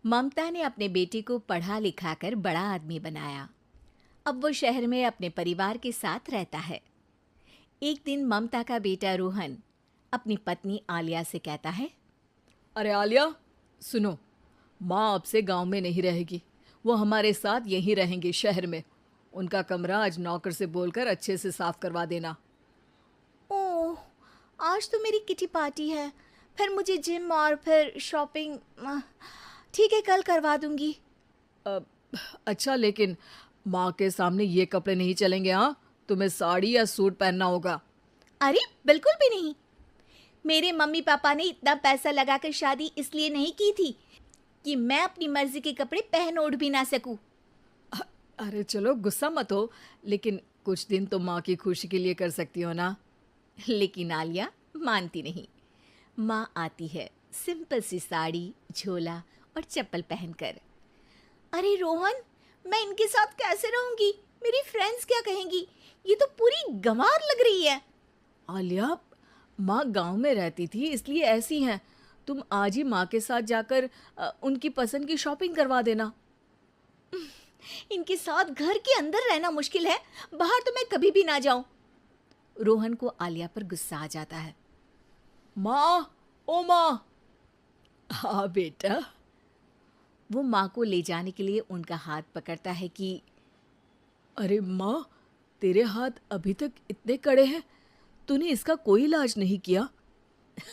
ममता ने अपने बेटे को पढ़ा लिखाकर बड़ा आदमी बनाया। अब वो शहर में अपने परिवार के साथ रहता है। एक दिन ममता का बेटा रोहन अपनी पत्नी आलिया से कहता है, अरे आलिया, सुनो, माँ अब से गांव में नहीं रहेगी। वो हमारे साथ यहीं रहेंगी शहर में। उनका कमरा आज नौकर से बोलकर अच्छे से साफ करवा देना। ओह, आज तो मेरी किटी पार्टी है, फिर मुझे जिम और फिर शॉपिंग। ठीक है, कल करवा दूंगी। अ, अच्छा, लेकिन माँ के सामने ये कपड़े नहीं चलेंगे। हाँ, तुम्हें साड़ी या सूट पहनना होगा। अरे बिल्कुल भी नहीं। मेरे मम्मी पापा ने इतना पैसा लगाकर शादी इसलिए नहीं की थी कि मैं अपनी मर्जी के कपड़े पहन ओढ़ भी ना सकूं। अ- अरे चलो, गुस्सा मत हो, लेकिन कुछ दिन तो माँ की खुशी के लिए कर सकती हो ना। लेकिन आलिया मानती नहीं। माँ आती है सिंपल सी साड़ी, झोला और चप्पल पहनकर। अरे रोहन, मैं इनके साथ कैसे रहूंगी? मेरी फ्रेंड्स क्या कहेंगी? ये तो पूरी गंवार लग रही है। आलिया, माँ गांव में रहती थी इसलिए ऐसी हैं। तुम आज ही माँ के साथ जाकर उनकी पसंद की शॉपिंग करवा देना। इनके साथ घर के अंदर रहना मुश्किल है, बाहर तो मैं कभी भी ना जाऊं। रोहन को आलिया पर गुस्सा आ जाता है। माँ, ओ माँ। हाँ बेटा। वो माँ को ले जाने के लिए उनका हाथ पकड़ता है कि अरे माँ, तेरे हाथ अभी तक इतने कड़े हैं, तूने इसका कोई इलाज नहीं किया?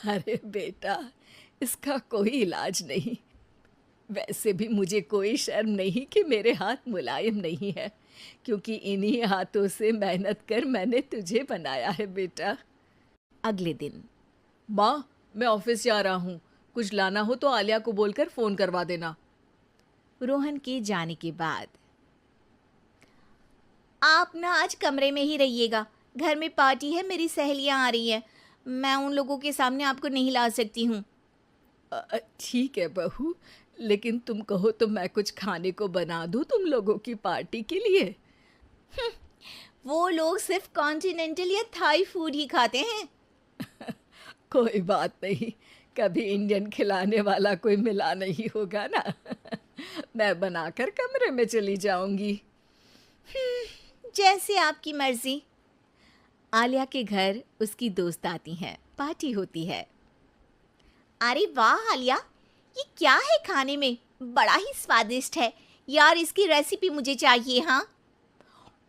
अरे बेटा, इसका कोई इलाज नहीं। वैसे भी मुझे कोई शर्म नहीं कि मेरे हाथ मुलायम नहीं है, क्योंकि इन्हीं हाथों से मेहनत कर मैंने तुझे बनाया है बेटा। अगले दिन माँ, मैं ऑफिस जा रहा हूँ। कुछ लाना हो तो आलिया को बोलकर फ़ोन करवा देना। रोहन के जाने के बाद, आप ना आज कमरे में ही रहिएगा, घर में पार्टी है, मेरी सहेलियां आ रही हैं, मैं उन लोगों के सामने आपको नहीं ला सकती हूँ। ठीक है बहू, लेकिन तुम कहो तो मैं कुछ खाने को बना दूँ तुम लोगों की पार्टी के लिए। वो लोग सिर्फ कॉन्टिनेंटल या थाई फूड ही खाते हैं। कोई बात नहीं, कभी इंडियन खिलाने वाला कोई मिला नहीं होगा ना। मैं बनाकर कमरे में चली जाऊंगी। जैसे आपकी मर्जी। आलिया के घर उसकी दोस्त आती हैं, पार्टी होती है। अरे वाह आलिया, ये क्या है खाने में? बड़ा ही स्वादिष्ट है यार, इसकी रेसिपी मुझे चाहिए। हाँ,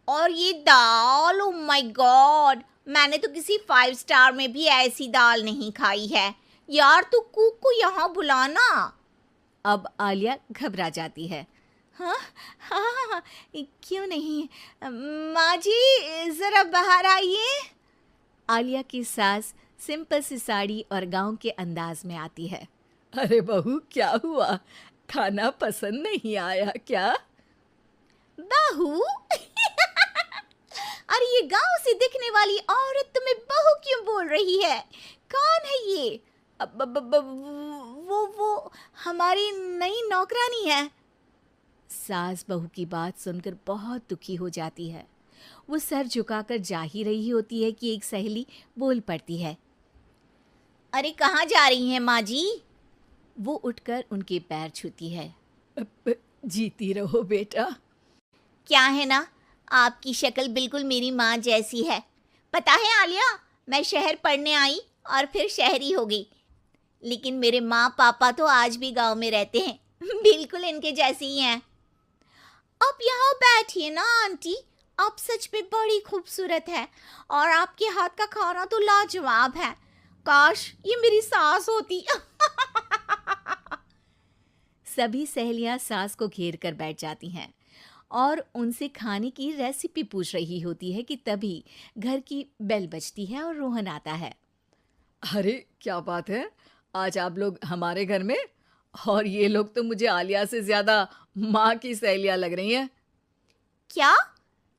और ये दाल, ओ माय गॉड, मैंने तो किसी 5 स्टार में भी ऐसी दाल नहीं खाई है। यार तू कुक को यहाँ बुलाना। अब आलिया घबरा जाती है। हाँ हाँ हाँ हाँ, क्यों नहीं। माँ जी ज़रा बाहर आइए। आलिया की सास सिंपल सी साड़ी और गांव के अंदाज में आती है। अरे बहू, क्या हुआ? खाना पसंद नहीं आया क्या? बहू? अरे ये गांव से दिखने वाली औरत तुम्हें बहू क्यों बोल रही है? कौन है ये? वो हमारी नई नौकरानी है। सास बहू की बात सुनकर बहुत दुखी हो जाती है। वो सर झुकाकर जा ही रही होती है कि एक सहेली बोल पड़ती है। अरे कहाँ जा रही हैं माँ जी? वो उठकर उनके पैर छूती है। जीती रहो बेटा। क्या है ना, आपकी शक्ल बिल्कुल मेरी माँ जैसी है। पता है आलिया, मैं शहर पढ़ने आई और फिर शहरी हो गई, लेकिन मेरे माँ पापा तो आज भी गांव में रहते हैं, बिल्कुल इनके जैसे ही हैं। आप यहाँ बैठिए ना आंटी, आप सच में बड़ी खूबसूरत है और आपके हाथ का खाना तो लाजवाब है। काश ये मेरी सास होती। सभी सहेलियां सास को घेर कर बैठ जाती हैं और उनसे खाने की रेसिपी पूछ रही होती है कि तभी घर की बेल बजती है और रोहन आता है। अरे क्या बात है, आज आप लोग हमारे घर में? और ये लोग तो मुझे आलिया से ज्यादा माँ की सहेलियाँ लग रही हैं। क्या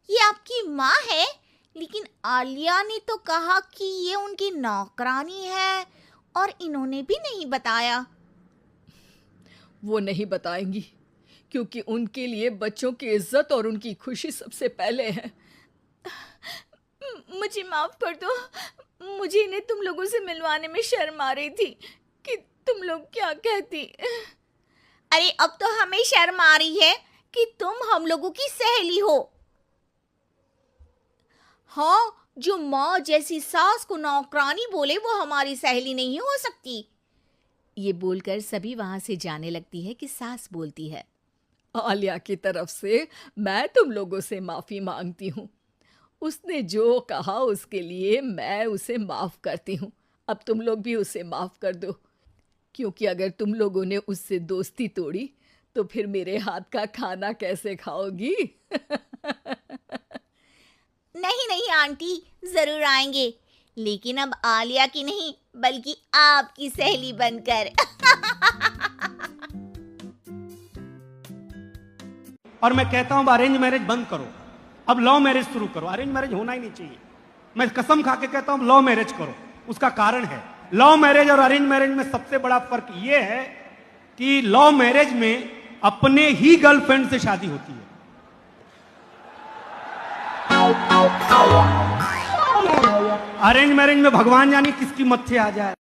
ये आपकी माँ है? लेकिन आलिया ने तो कहा कि ये उनकी नौकरानी है और इन्होंने भी नहीं बताया। वो नहीं बताएंगी, क्योंकि उनके लिए बच्चों की इज्जत और उनकी खुशी सबसे पहले है। मुझे माफ कर दो, मुझे इन्हें तुम लोगों से मिलवाने में शर्म आ रही थी कि तुम लोग क्या कहती। अरे अब तो हमें शर्म आ रही है कि तुम हम लोगों की सहेली हो। हाँ, जो माँ जैसी सास को नौकरानी बोले वो हमारी सहेली नहीं हो सकती। ये बोलकर सभी वहां से जाने लगती है कि सास बोलती है, आलिया की तरफ से मैं तुम लोगों से माफ़ी मांगती हूँ। उसने जो कहा उसके लिए मैं उसे माफ़ करती हूँ। अब तुम लोग भी उसे माफ़ कर दो, क्योंकि अगर तुम लोगों ने उससे दोस्ती तोड़ी तो फिर मेरे हाथ का खाना कैसे खाओगी? नहीं नहीं आंटी, जरूर आएंगे, लेकिन अब आलिया की नहीं बल्कि आपकी सहेली बनकर। और मैं कहता हूं अरेंज मैरिज बंद करो, अब लव मैरिज शुरू करो। अरेंज मैरिज होना ही नहीं चाहिए। मैं कसम खा के कहता हूं लव मैरिज करो। उसका कारण है, लव मैरिज और अरेंज मैरिज में सबसे बड़ा फर्क यह है कि लव मैरिज में अपने ही गर्लफ्रेंड से शादी होती है। अरेंज मैरिज में भगवान जाने किसकी मत्थे आ जाए।